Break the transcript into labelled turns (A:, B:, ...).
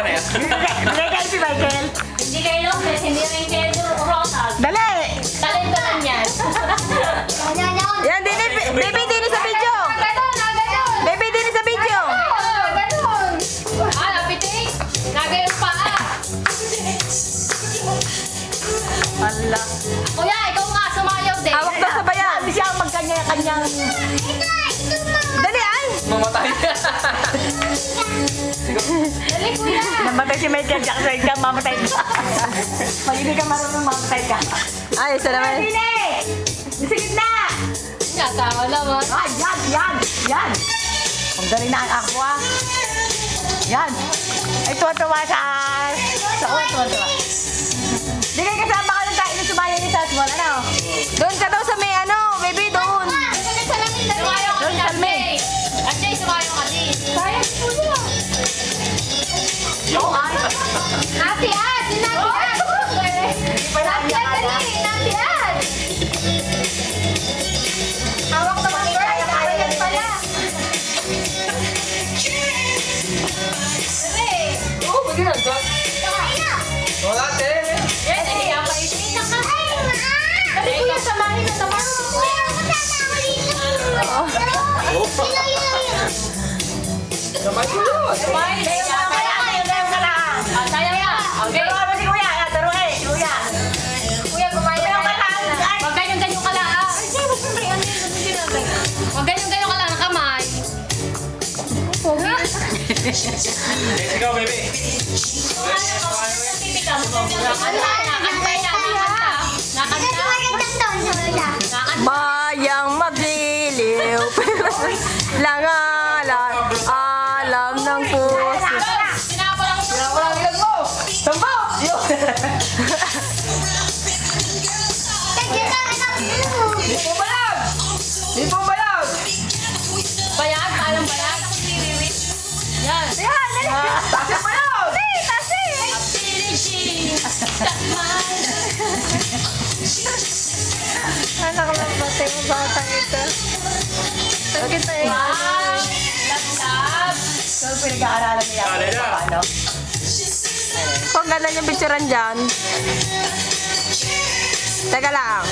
A: na yan.
B: Bigay kayo si Michael.
C: Hindi kayo Lopez, hindi rin kayo Rosal.
B: Dali!
C: Talento lang yan.
B: Yan, Dini. Baby, Dini sa video. Baby, Dini sa video.
C: Napitik. Nagayon pa.
B: Hala.
C: Kuya, ikaw nga sumayaw din.
B: Hawak daw sa bayan. Hindi siya magkanya-kanyang... Dali, ay!
A: Mamatay.
C: Dali, kuya.
B: Namatay si Michael Jackson ka, mamatay ka. Pag hindi ka marunong, mamatay ka. Ay, isa naman. Dini! Sa gitna!
C: Natawa naman.
B: Ah, yan! Ang galing na ang aqua. Yan. Ay, tuwa-tuwa sa tuwa-tuwa. Di kayo kasama ka ng tayo na sumayo ni Sasmol, ano? Doon ka daw sa may ano, baby, doon.
C: Sumayaw ka din, Ajay. Ajay, sumayaw ka din. Sayang po niya. Nati Ad! Si Nati Ad! Nati Ad, dali! Nati Ad! Hawak naman girl! Ayan pala! Dali!
A: Oo, pwede na. Wala, te.
C: Yan, nahiya pa ito. Dali kuya, samahin na naman.
A: Sabay ko yun.
C: Sabay,
B: Tayo ka lang.
C: Sayang na. Okay.
B: Turuan mo si kuya. Turuan eh, kuya.
C: Kuya, kumain
B: Tayo
C: na.
B: ka lang.
C: Huwag ganyan-ganyan ka lang. Huwag ganyan-ganyan ka lang ng kamay.
A: Ikaw, baby.
B: Bayang magliliw. Langalan. Alam ng puso.
A: Walang ilan mo. Sampo. Yun. Di po bayag. Di po bayag.
C: Bayag? Alam bayag? Yan.
A: Kasi bayag.
B: Anak lang batay mo batang ito. Sakit tayo.
C: Wow! Love!
B: So, pinag-aaralan niya.
A: Dali na.
B: Ano? Kung ganda yung picturean dyan. Teka lang.